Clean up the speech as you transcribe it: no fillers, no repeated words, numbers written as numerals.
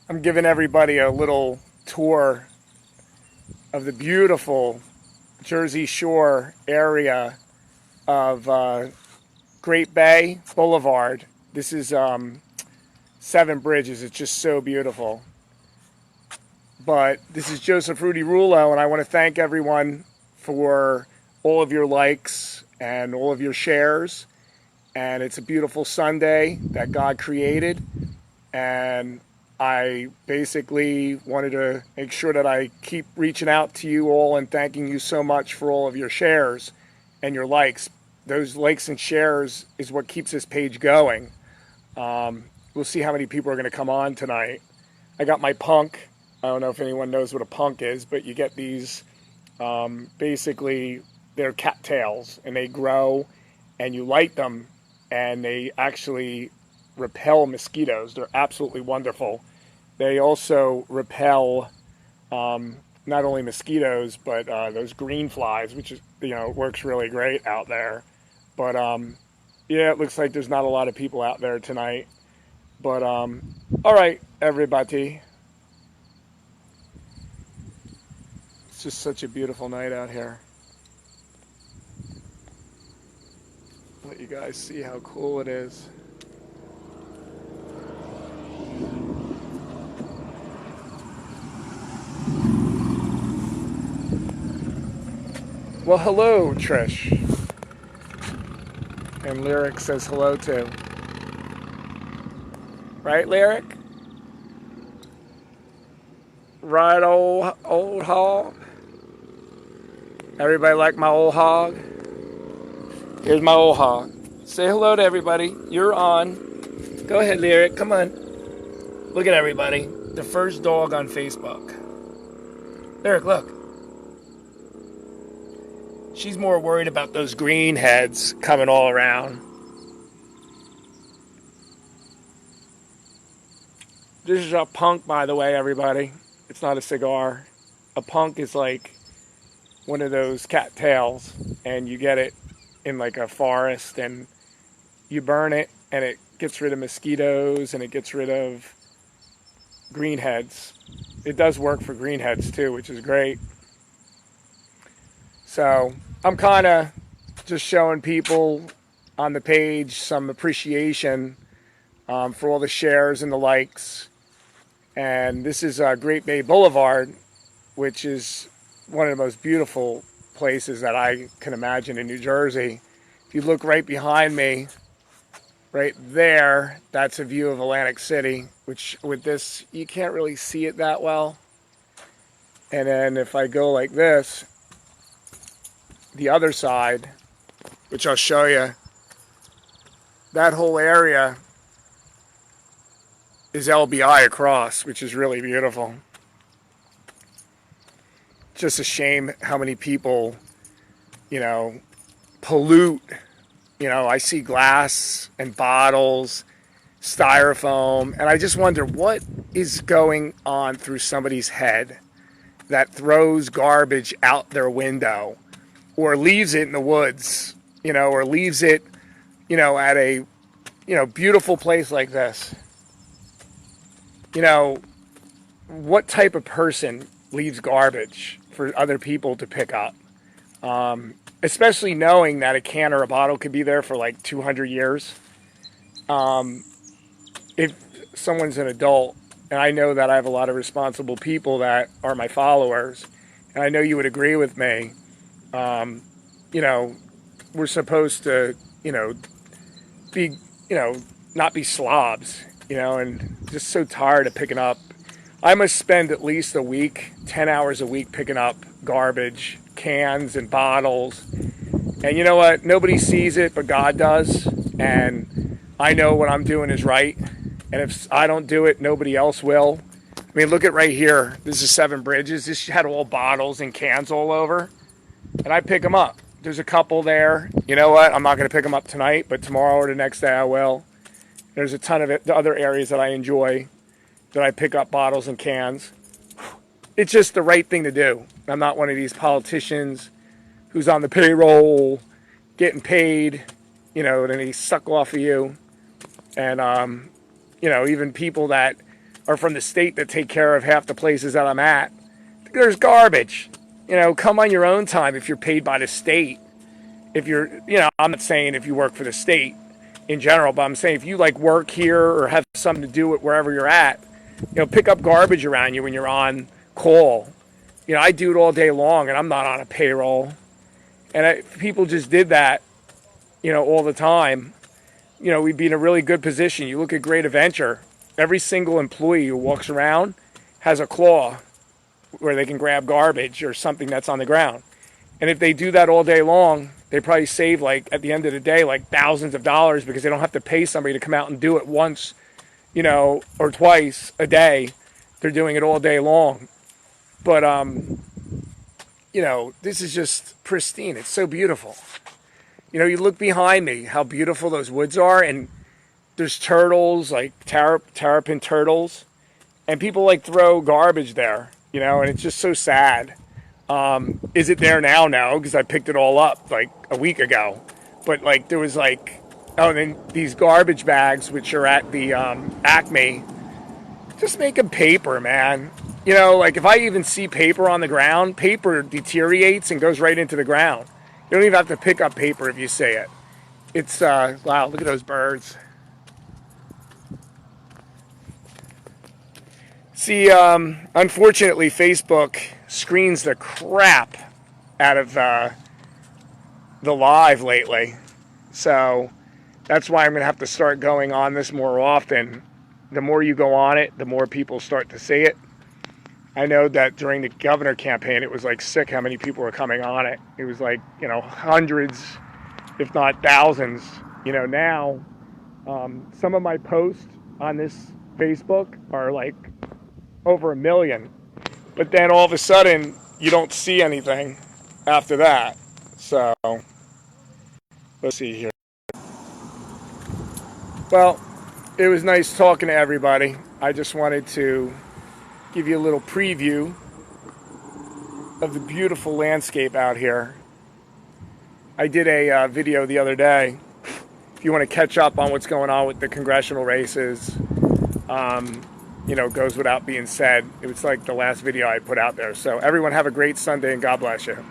I'm giving everybody a little tour of the beautiful Jersey Shore area of Great Bay Boulevard. This is Seven Bridges. It's just so beautiful. But this is Joseph Rudy Rulo, and I want to thank everyone for all of your likes and all of your shares. And it's a beautiful Sunday that God created. And I basically wanted to make sure that I keep reaching out to you all and thanking you so much for all of your shares and your likes. Those likes and shares is what keeps this page going. We'll see how many people are going to come on tonight. I got my punk. I don't know if anyone knows what a punk is, but you get these, basically, they're cattails, and they grow, and you light them, and they actually repel mosquitoes. They're absolutely wonderful. They also repel not only mosquitoes, but those green flies, which is, works really great out there. But yeah, it looks like there's not a lot of people out there tonight. But all right, everybody. It's just such a beautiful night out here. Let you guys see how cool it is. Well, hello, Trish. And Lyric says hello too. Right, Lyric? Right, old hog? Everybody like my old hog? Here's my old hog. Say hello to everybody. You're on. Go ahead, Lyric. Come on. Look at everybody. The first dog on Facebook. Lyric, look. She's more worried about those green heads coming all around. This is a punk, by the way, everybody. It's not a cigar. A punk is like one of those cattails, and you get it in like a forest, and you burn it, and it gets rid of mosquitoes, and it gets rid of greenheads. It does work for greenheads too, which is great. So I'm kind of just showing people on the page some appreciation for all the shares and the likes. And this is Great Bay Boulevard, which is one of the most beautiful places that I can imagine in New Jersey. If you look right behind me, right there, that's a view of Atlantic City, which with this, you can't really see it that well. And then if I go like this, the other side, which I'll show you, that whole area is LBI across, which is really beautiful. Just a shame how many people, pollute. I see glass and bottles, styrofoam, and I just wonder what is going on through somebody's head that throws garbage out their window or leaves it in the woods, or leaves it, at a, beautiful place like this. What type of person leaves garbage for other people to pick up? Especially knowing that a can or a bottle could be there for like 200 years. If someone's an adult, and I know that I have a lot of responsible people that are my followers, and I know you would agree with me, we're supposed to, be, not be slobs, and just so tired of picking up. I must spend at least a week, 10 hours a week picking up garbage, cans and bottles. And you know what? Nobody sees it, but God does. And I know what I'm doing is right. And if I don't do it, nobody else will. I mean, look at right here. This is Seven Bridges. This had all bottles and cans all over. And I pick them up. There's a couple there. You know what? I'm not going to pick them up tonight, but tomorrow or the next day I will. There's a ton of other areas that I enjoy that I pick up bottles and cans. It's just the right thing to do. I'm not one of these politicians who's on the payroll, getting paid, then they suck off of you. And, even people that are from the state that take care of half the places that I'm at. There's garbage. You know, come on your own time if you're paid by the state. If you're, you know, I'm not saying if you work for the state in general, but I'm saying if you like work here or have something to do with wherever you're at, you know, pick up garbage around you when you're on call. You know, I do it all day long and I'm not on a payroll. And if people just did that, you know, all the time, you know, we'd be in a really good position. You look at Great Adventure, every single employee who walks around has a claw where they can grab garbage or something that's on the ground. And if they do that all day long, they probably save, like, at the end of the day, like thousands of dollars because they don't have to pay somebody to come out and do it once, you know, or twice a day. They're doing it all day long. But, you know, this is just pristine. It's so beautiful. You know, you look behind me, how beautiful those woods are, and there's turtles, like terrapin turtles, and people, like, throw garbage there, you know, and it's just so sad. Is it there now? No, because I picked it all up like a week ago. But like there was like, oh, and then these garbage bags which are at the Acme, just make them paper, man. You know, like if I even see paper on the ground, paper deteriorates and goes right into the ground. You don't even have to pick up paper if you see it. It's wow, look at those birds. See, unfortunately, Facebook screens the crap out of the live lately. So that's why I'm going to have to start going on this more often. The more you go on it, the more people start to see it. I know that during the governor campaign, it was like sick how many people were coming on it. It was like, you know, hundreds, if not thousands. You know, now some of my posts on this Facebook are like over 1 million. But then all of a sudden, you don't see anything after that. So, let's see here. Well, it was nice talking to everybody. I just wanted to give you a little preview of the beautiful landscape out here. I did a video the other day. If you want to catch up on what's going on with the congressional races, you know, goes without being said. It was like the last video I put out there. So everyone have a great Sunday and God bless you.